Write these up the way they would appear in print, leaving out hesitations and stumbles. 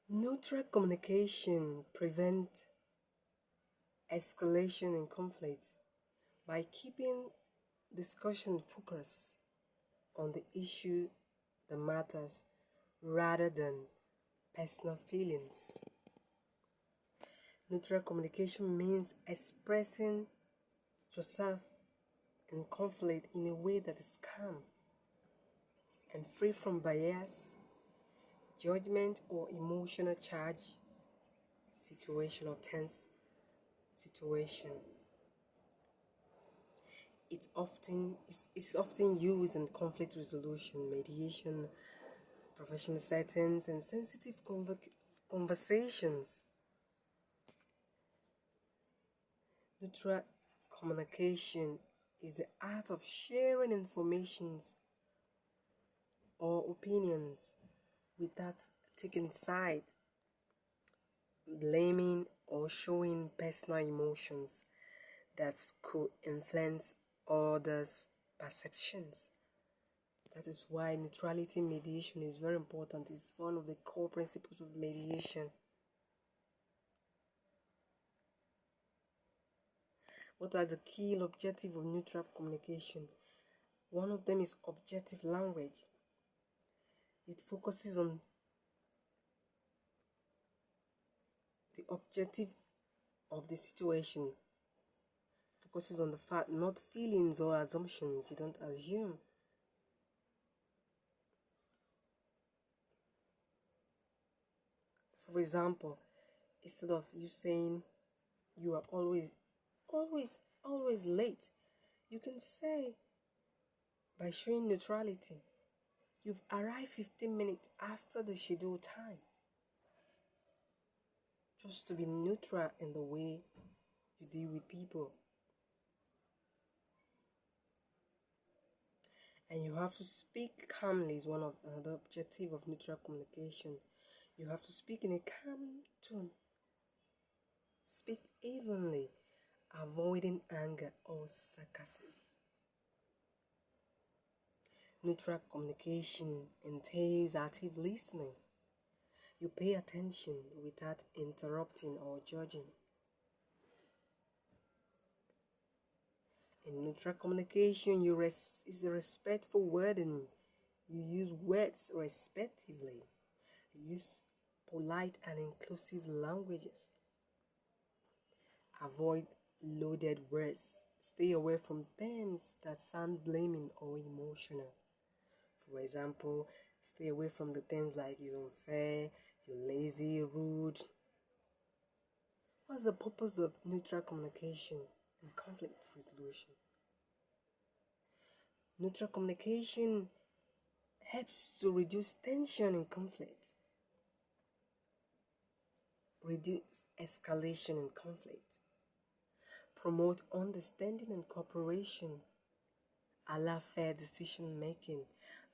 Neutral communication prevents escalation in conflict by keeping discussion focused on the issue that matters rather than personal feelings. Neutral communication means expressing yourself in conflict in a way that is calm and free from bias, judgment, or emotional charge situation or tense situation. It's often used in conflict resolution, mediation, professional settings, and sensitive conversations. Neutral communication is the art of sharing information or opinions without taking side, blaming, or showing personal emotions that could influence others' perceptions. That is why neutrality in mediation is very important. It's one of the core principles of mediation. What are the key objectives of neutral communication? One of them is objective language. It focuses on the objective of the situation, focuses on the fact, not feelings or assumptions. You don't assume. For example, instead of you saying you are always late, you can say, by showing neutrality, you've arrived 15 minutes after the scheduled time. Just to be neutral in the way you deal with people. And you have to speak calmly is one of another objective of neutral communication. You have to speak in a calm tone. Speak evenly, avoiding anger or sarcasm. Neutral communication entails active listening. You pay attention without interrupting or judging. In neutral communication, is a respectful wording. You use words respectively. You use polite and inclusive languages. Avoid loaded words. Stay away from terms that sound blaming or emotional. For example, stay away from the terms like "is unfair," "you're lazy," "rude." What's the purpose of neutral communication and conflict resolution? Neutral communication helps to reduce tension in conflict, reduce escalation in conflict, promote understanding and cooperation, allow fair decision making,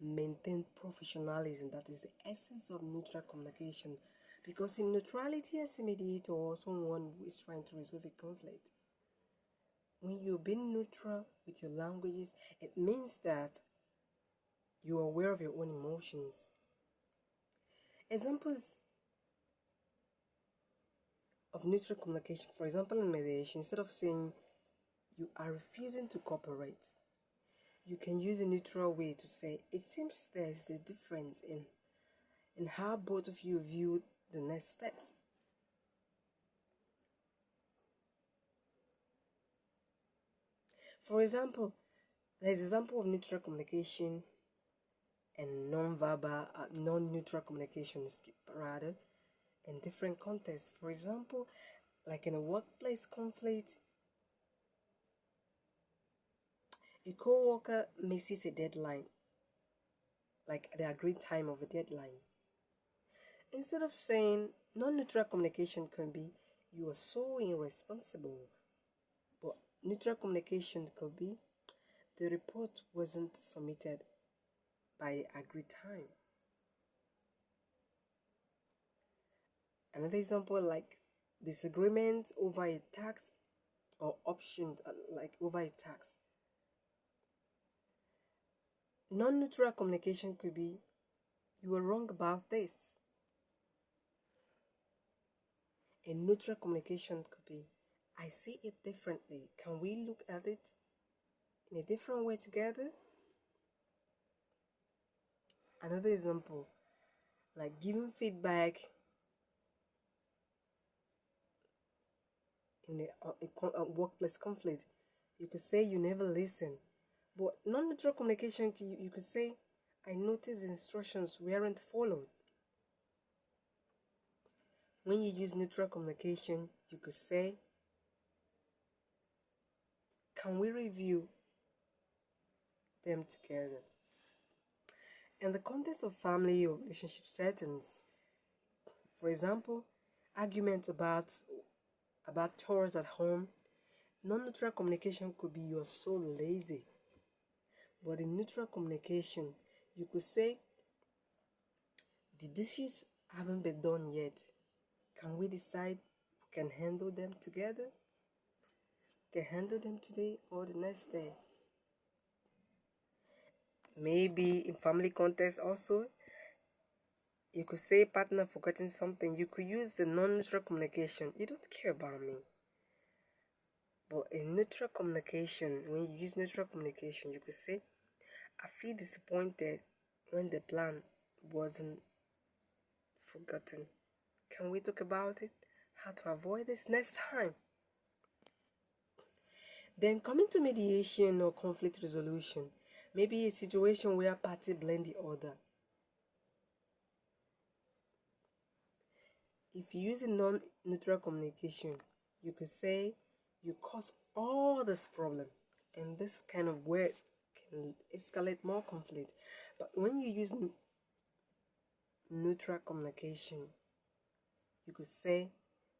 maintain professionalism. That is the essence of neutral communication. Because in neutrality as a mediator or someone who is trying to resolve a conflict, when you're being neutral with your languages, it means that you are aware of your own emotions. Examples of neutral communication, for example, in mediation, instead of saying you are refusing to cooperate, you can use a neutral way to say it seems there's the difference in how both of you view the next steps. For example, there's example of neutral communication and non-neutral communication rather in different contexts. For example, like in a workplace conflict, a co-worker misses a deadline, like the agreed time of a deadline. Instead of saying non-neutral communication can be you are so irresponsible, but neutral communication could be the report wasn't submitted by the agreed time. Another example like disagreement over a tax or option like over a tax. Non-neutral communication could be you were wrong about this. A neutral communication could be, I see it differently. Can we look at it in a different way together? Another example, like giving feedback in a workplace conflict. You could say you never listen. But non-neutral communication, you could say, I noticed the instructions weren't followed. When you use neutral communication, you could say, can we review them together? In the context of family or relationship settings, for example, arguments about chores at home, non-neutral communication could be you're so lazy. But in neutral communication, you could say, the dishes haven't been done yet. Can we decide we can handle them together? We can handle them today or the next day. Maybe in family context also, you could say partner forgetting something. You could use the non-neutral communication. You don't care about me. But in neutral communication, when you use neutral communication, you could say, I feel disappointed when the plan wasn't forgotten. Can we talk about it? How to avoid this next time? Then coming to mediation or conflict resolution, maybe a situation where party blame the other. If you use a non-neutral communication, you could say you cause all this problem, and this kind of word can escalate more conflict. But when you use neutral communication, you could say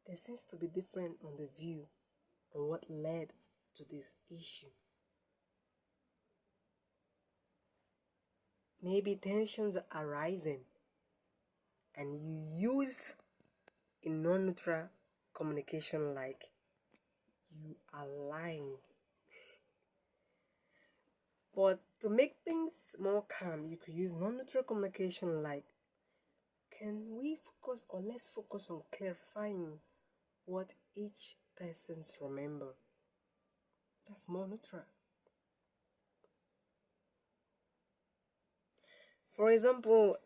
there seems to be different on the view on what led to this issue. Maybe tensions are rising and you used a non-neutral communication like you are lying. But to make things more calm, you could use non-neutral communication like, can we focus or let's focus on clarifying what each person's remember. That's more neutral. For example,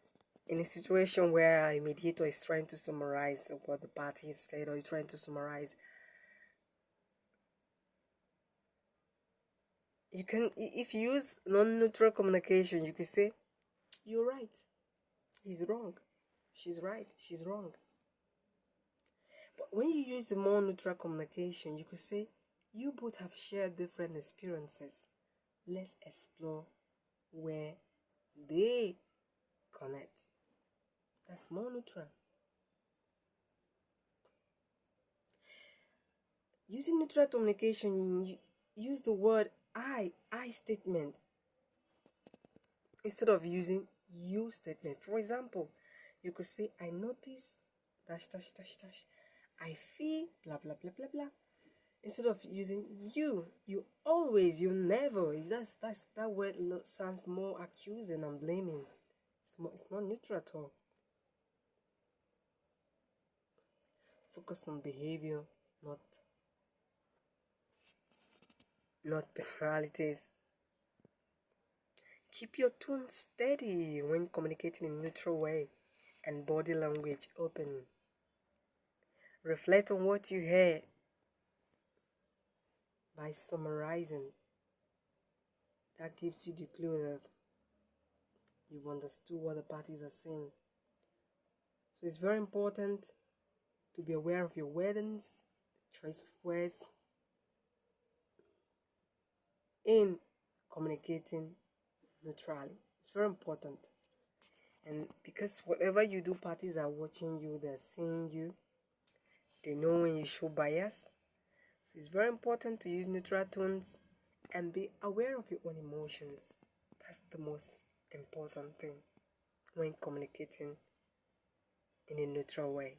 in a situation where a mediator is trying to summarize what the party have said, or you're trying to summarize, you can, if you use non-neutral communication, you could say, you're right, he's wrong, she's right, she's wrong. But when you use the more neutral communication, you could say, you both have shared different experiences. Let's explore where they connect. That's more neutral. Using neutral communication, you use the word I statement instead of using you statement. For example, you could say, I notice dash dash dash dash. I feel blah blah blah blah blah. Instead of using you always, you never. That word sounds more accusing and blaming. It's not neutral at all. Focus on behavior, not personalities. Keep your tone steady when communicating in a neutral way and body language open. Reflect on what you hear by summarizing. That gives you the clue that you've understood what the parties are saying. So it's very important to be aware of your wordings, choice of words in communicating neutrally. It's very important. And because whatever you do, parties are watching you, they're seeing you, they know when you show bias. So it's very important to use neutral tones and be aware of your own emotions. That's the most important thing when communicating in a neutral way.